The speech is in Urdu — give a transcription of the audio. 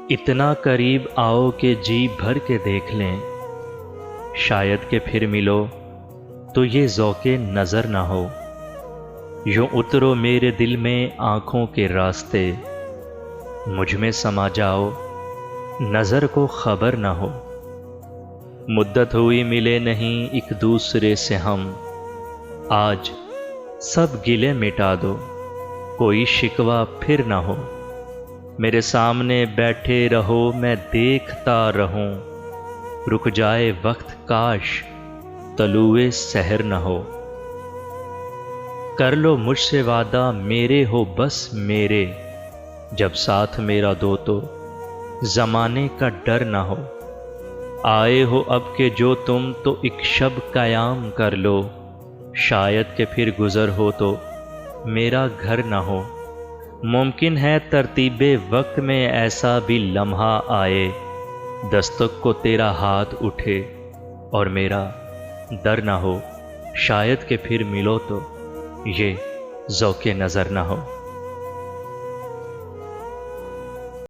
اتنا قریب آؤ کہ جی بھر کے دیکھ لیں، شاید کہ پھر ملو تو یہ ذوق نظر نہ ہو۔ یوں اترو میرے دل میں آنکھوں کے راستے، مجھ میں سما جاؤ نظر کو خبر نہ ہو۔ مدت ہوئی ملے نہیں ایک دوسرے سے ہم، آج سب گلے مٹا دو کوئی شکوہ پھر نہ ہو۔ میرے سامنے بیٹھے رہو میں دیکھتا رہوں، رک جائے وقت کاش طلوع سحر نہ ہو۔ کر لو مجھ سے وعدہ میرے ہو بس میرے، جب ساتھ میرا دو تو زمانے کا ڈر نہ ہو۔ آئے ہو اب کہ جو تم تو ایک شب قیام کر لو، شاید کہ پھر گزر ہو تو میرا گھر نہ ہو۔ ممکن ہے ترتیب وقت میں ایسا بھی لمحہ آئے، دستک کو تیرا ہاتھ اٹھے اور میرا در نہ ہو، شاید کہ پھر ملو تو یہ ذوق نظر نہ ہو۔